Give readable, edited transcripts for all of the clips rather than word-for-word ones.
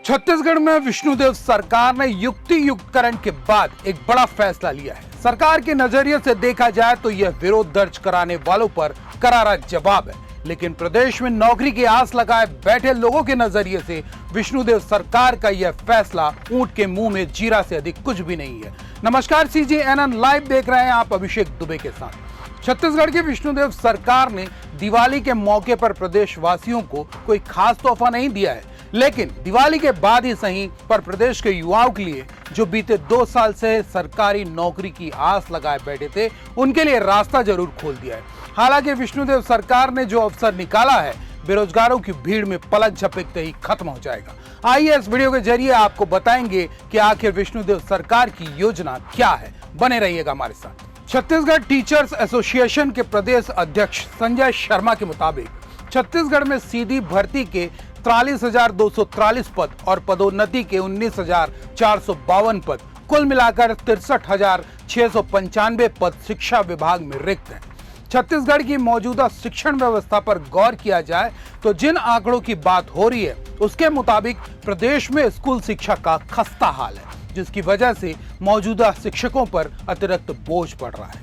छत्तीसगढ़ में विष्णुदेव सरकार ने युक्ति युक्तकरण के बाद एक बड़ा फैसला लिया है। सरकार के नजरिए से देखा जाए तो यह विरोध दर्ज कराने वालों पर करारा जवाब है, लेकिन प्रदेश में नौकरी की आस लगाए बैठे लोगों के नजरिए से विष्णुदेव सरकार का यह फैसला ऊंट के मुंह में जीरा से अधिक कुछ भी नहीं है। नमस्कार, CGNN लाइव देख रहे हैं आप अभिषेक दुबे के साथ। छत्तीसगढ़ की विष्णुदेव सरकार ने दिवाली के मौके पर प्रदेशवासियों को कोई खास तोहफा नहीं दिया है, लेकिन दिवाली के बाद ही सही पर प्रदेश के युवाओं के लिए जो बीते 2 साल से सरकारी नौकरी की आस लगाए बैठे थे, उनके लिए रास्ता जरूर खोल दिया है। हालांकि विष्णुदेव सरकार ने जो अवसर निकाला है, बेरोजगारों की भीड़ में पलक झपकते ही खत्म हो जाएगा। आइए इस वीडियो के जरिए आपको बताएंगे कि आखिर विष्णुदेव सरकार की योजना क्या है। बने रहिएगा हमारे साथ। छत्तीसगढ़ टीचर्स एसोसिएशन के प्रदेश अध्यक्ष संजय शर्मा के मुताबिक छत्तीसगढ़ में सीधी भर्ती के 43,243 पद और पदोन्नति के 19,452 पद, कुल मिलाकर 63,695 पद शिक्षा विभाग में रिक्त हैं। छत्तीसगढ़ की मौजूदा शिक्षण व्यवस्था पर गौर किया जाए तो जिन आंकड़ों की बात हो रही है, उसके मुताबिक प्रदेश में स्कूल शिक्षा का खस्ता हाल है, जिसकी वजह से मौजूदा शिक्षकों पर अतिरिक्त बोझ पड़ रहा है।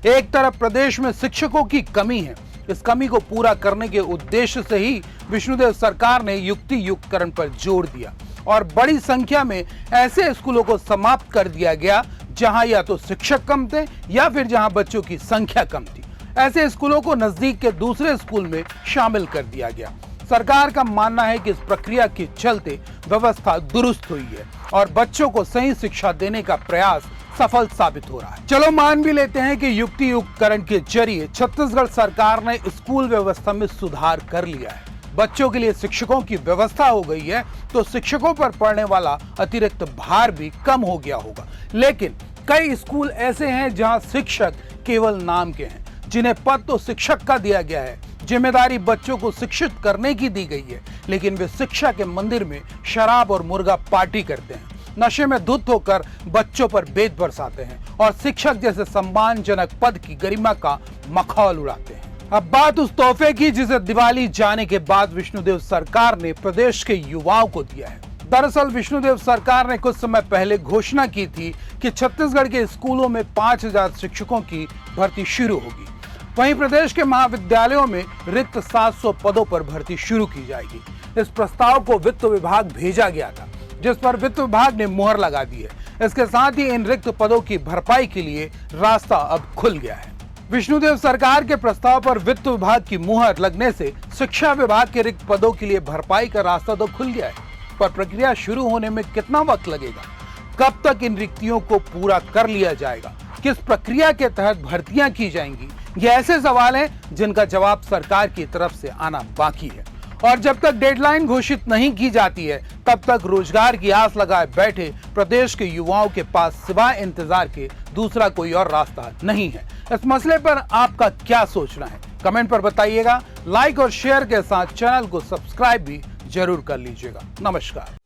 एक तरफ प्रदेश में शिक्षकों की कमी है, इस कमी को पूरा करने के उद्देश्य से ही विष्णुदेव सरकार ने युक्ति युक्तकरण पर जोर दिया और बड़ी संख्या में ऐसे स्कूलों को समाप्त कर दिया गया जहां या तो शिक्षक कम थे या फिर जहां बच्चों की संख्या कम थी। ऐसे स्कूलों को नजदीक के दूसरे स्कूल में शामिल कर दिया गया। सरकार का मानना है कि इस प्रक्रिया के चलते व्यवस्था दुरुस्त हुई है और बच्चों को सही शिक्षा देने का प्रयास सफल साबित हो रहा है। चलो मान भी लेते हैं कि युक्ति युक्तकरण के जरिए छत्तीसगढ़ सरकार ने स्कूल व्यवस्था में सुधार कर लिया है, बच्चों के लिए शिक्षकों की व्यवस्था हो गई है, तो शिक्षकों पर पड़ने वाला अतिरिक्त भार भी कम हो गया होगा। लेकिन कई स्कूल ऐसे हैं जहां शिक्षक केवल नाम के हैं, जिन्हें पद तो शिक्षक का दिया गया है, जिम्मेदारी बच्चों को शिक्षित करने की दी गई है, लेकिन वे शिक्षा के मंदिर में शराब और मुर्गा पार्टी करते हैं, नशे में धुत होकर बच्चों पर बेत बरसाते हैं और शिक्षक जैसे सम्मानजनक पद की गरिमा का मखौल उड़ाते हैं। अब बात उस तोहफे की जिसे दिवाली जाने के बाद विष्णुदेव सरकार ने प्रदेश के युवाओं को दिया है। दरअसल विष्णुदेव सरकार ने कुछ समय पहले घोषणा की थी कि छत्तीसगढ़ के स्कूलों में 5,000 शिक्षकों की भर्ती शुरू होगी। वहीं प्रदेश के महाविद्यालयों में रिक्त 700 पदों पर भर्ती शुरू की जाएगी। इस प्रस्ताव को वित्त विभाग भेजा गया था, जिस पर वित्त विभाग ने मुहर लगा दी है। इसके साथ ही इन रिक्त पदों की भरपाई के लिए रास्ता अब खुल गया है। विष्णुदेव सरकार के प्रस्ताव पर वित्त विभाग की मुहर लगने से शिक्षा विभाग के रिक्त पदों के लिए भरपाई का रास्ता तो खुल गया है, पर प्रक्रिया शुरू होने में कितना वक्त लगेगा, कब तक इन रिक्तियों को पूरा कर लिया जाएगा, किस प्रक्रिया के तहत भर्तियां की जाएंगी, ये ऐसे सवाल हैं जिनका जवाब सरकार की तरफ से आना बाकी है। और जब तक डेडलाइन घोषित नहीं की जाती है, तब तक रोजगार की आस लगाए बैठे प्रदेश के युवाओं के पास सिवाय इंतजार के दूसरा कोई और रास्ता नहीं है। इस मसले पर आपका क्या सोचना है, कमेंट पर बताइएगा। लाइक और शेयर के साथ चैनल को सब्सक्राइब भी जरूर कर लीजिएगा। नमस्कार।